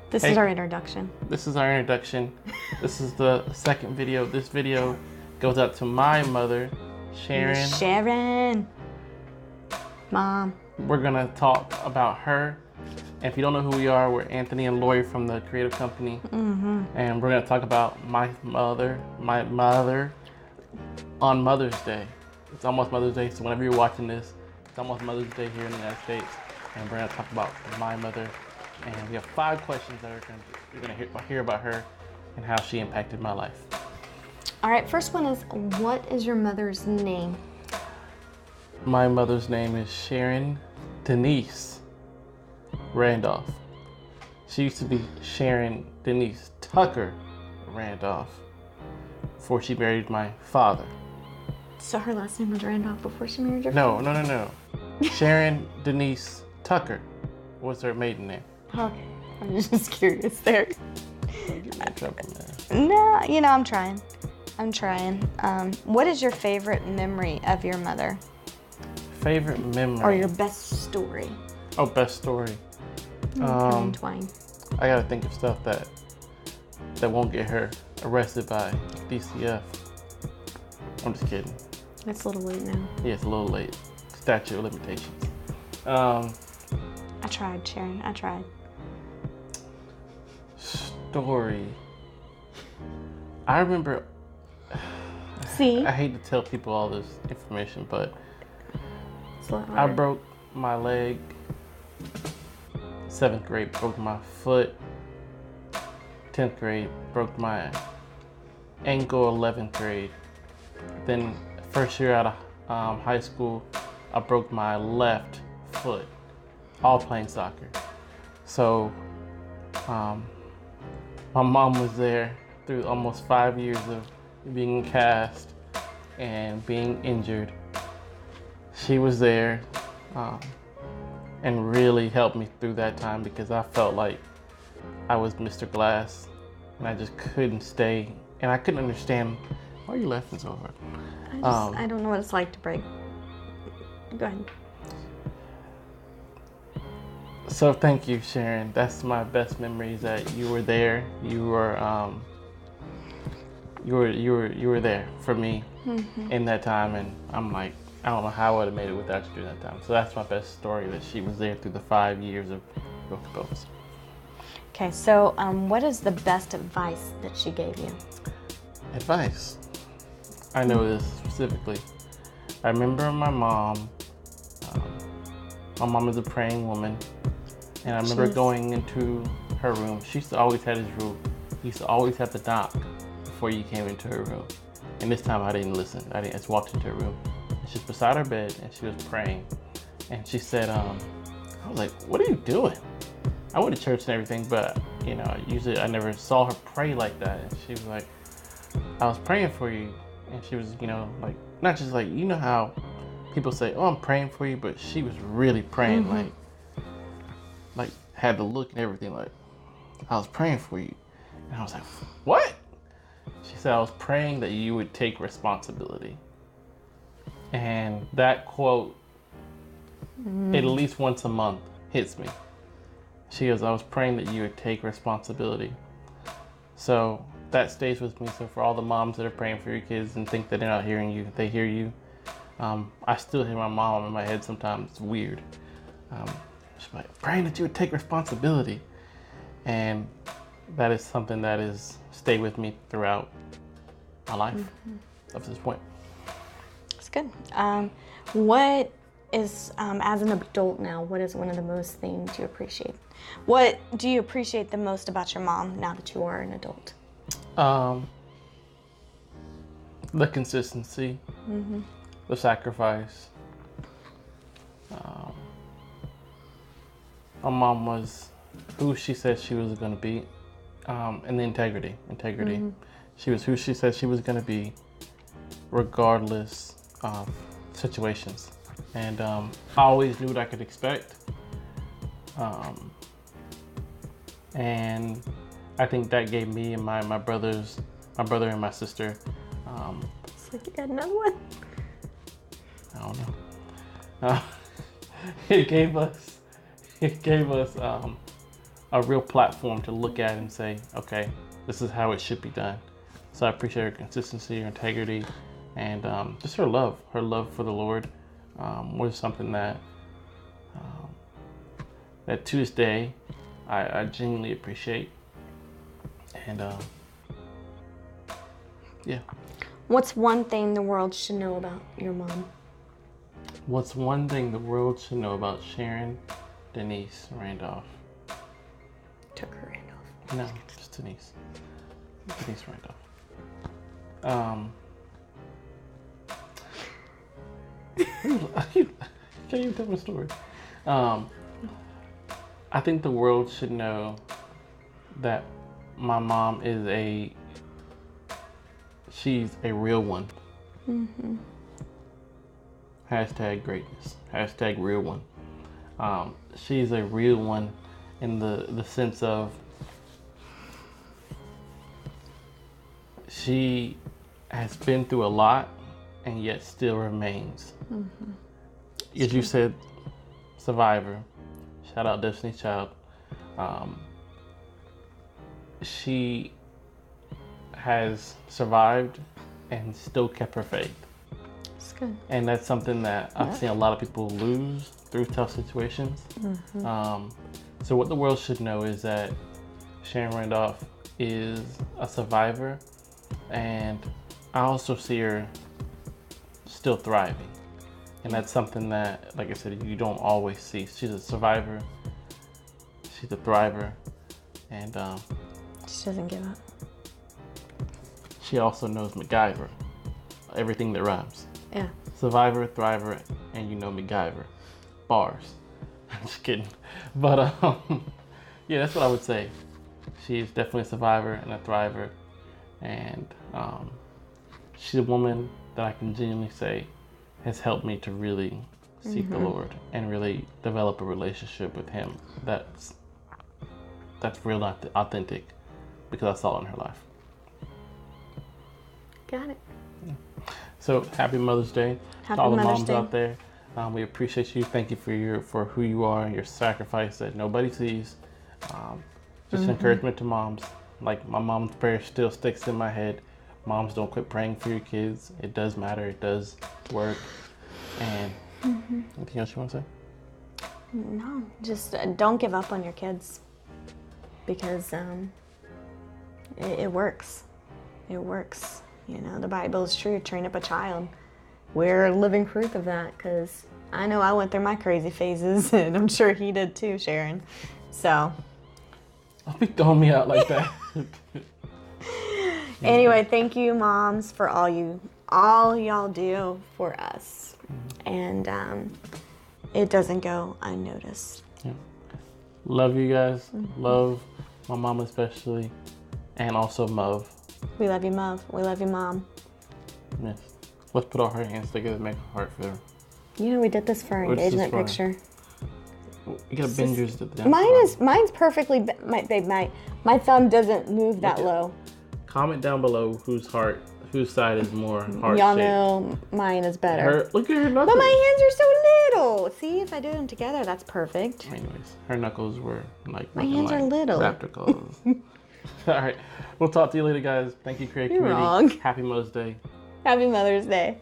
This is our introduction. This is our introduction. This is the second video. This video goes out to my mother, Sharon. Sharon. Mom. We're gonna talk about her. And if you don't know who we are, we're Anthony and Lori from the Kreativ Company. And we're gonna talk about my mother on Mother's Day. It's almost Mother's Day, so whenever you're watching this, it's almost Mother's Day here in the United States. And we're gonna talk about my mother. And we have 5 questions that you're gonna hear about her and how she impacted my life. All right, first one is, what is your mother's name? My mother's name is Sharon Denise Randolph. She used to be Sharon Denise Tucker Randolph before she married my father. So her last name was Randolph before she married your No. father? Sharon Denise Tucker was her maiden name. Okay, I'm just curious there. Don't get me in trouble, man. No, I'm trying. What is your favorite memory of your mother? Favorite memory? Or your best story? Oh, best story. Twine. I gotta think of stuff that won't get her arrested by DCF. I'm just kidding. It's a little late now. Yeah, it's a little late. Statute of limitations. I tried, Sharon. I tried. Story. I remember. See? I hate to tell people all this information, but It's a lot I harder. broke my leg. 7th grade, broke my foot. 10th grade, broke my ankle. 11th grade. Then first year out of high school, I broke my left foot, all playing soccer. So my mom was there through almost 5 years of being cast and being injured. She was there and really helped me through that time because I felt like I was Mr. Glass and I just couldn't stay, and I couldn't understand. Why are you laughing so hard? I don't know what it's like to break. Go ahead. So thank you, Sharon. That's my best memories, that you were there. You were there for me in that time, and I'm like, I don't know how I would have made it without you during that time. So that's my best story, that she was there through the 5 years of broken bones. Okay, so what is the best advice that she gave you? Advice. I know this specifically. I remember my mom. My mom is a praying woman, and I remember going into her room. She used to always have this rule. He used to always have to knock before you came into her room. And this time I didn't listen. I just walked into her room. She was beside her bed and she was praying. And she said, I was like, what are you doing? I went to church and everything, but usually I never saw her pray like that. And she was like, I was praying for you. And she was, like, not just like, how people say, oh, I'm praying for you, but she was really praying, like had the look and everything, like, I was praying for you. And I was like, what? She said, I was praying that you would take responsibility. And that quote, at least once a month, hits me. She goes, I was praying that you would take responsibility. So that stays with me. So for all the moms that are praying for your kids and think that they're not hearing you, they hear you. I still hear my mom in my head sometimes. It's weird. She's like, praying that you would take responsibility. And that is something that is stayed with me throughout my life up to this point. That's good. What is, as an adult now, what is one of the most things you appreciate? What do you appreciate the most about your mom now that you are an adult? The consistency, the sacrifice. My mom was who she said she was going to be, and the integrity. She was who she said she was going to be, regardless of situations. And I always knew what I could expect. And I think that gave me and my brother and my sister. It's like you got another one. I don't know. It gave us a real platform to look at and say, okay, this is how it should be done. So I appreciate her consistency, her integrity, and just her love for the Lord was something that that to this day I genuinely appreciate. And yeah. What's one thing the world should know about your mom? What's one thing the world should know about Sharon Denise Randolph? Took her Randolph. No, just Denise. Denise Randolph. Can't even tell my story. I think the world should know that my mom is she's a real one. Mm-hmm. Hashtag greatness. Hashtag real one. She's a real one in the sense of she has been through a lot and yet still remains. Mm-hmm. As you said, survivor. Shout out Destiny's Child. She has survived and still kept her faith. That's good. And that's something that I've seen a lot of people lose through tough situations. Mm-hmm. So what the world should know is that Sharon Randolph is a survivor, and I also see her still thriving. And that's something that, like I said, you don't always see. She's a survivor, she's a thriver, and She doesn't give up. she also knows MacGyver, everything that rhymes. Yeah. Survivor, thriver, and MacGyver. Bars. I'm just kidding. But yeah, that's what I would say. She's definitely a survivor and a thriver, and she's a woman that I can genuinely say has helped me to really seek the Lord and really develop a relationship with Him that's real, authentic, because I saw it in her life. Got it. So happy Mother's Day Happy to all the Mother's moms Day. out there. We appreciate you. Thank you for who you are and your sacrifice that nobody sees. Just encouragement to moms. Like, my mom's prayer still sticks in my head. Moms, don't quit praying for your kids. It does matter. It does work. And anything else you want to say? No, just don't give up on your kids, because it works. It works. The Bible is true. Train up a child. We're living proof of that, because I know I went through my crazy phases, and I'm sure he did too, Sharon. So. Don't be throwing me out like that. Anyway, thank you, moms, for all y'all do for us, and it doesn't go unnoticed. Yeah. Love you guys. Love my mom especially, and also Mov. We love you, Mom. We love you, Mom. Yes. Let's put all her hands together and make a heart for her. We did this for our What's this engagement for? picture. You gotta bend yours to the down. Mine's perfectly. My thumb doesn't move that low. Comment down below whose side is more heart Y'all shaped. know mine is better. Look at her knuckles. But my hands are so little. See, if I do them together, that's perfect. Anyways, her knuckles were like My hands are little. raptor claws. All right, we'll talk to you later, guys. Thank you, Kreativ Family. You're wrong. Happy Mother's Day. Happy Mother's Day.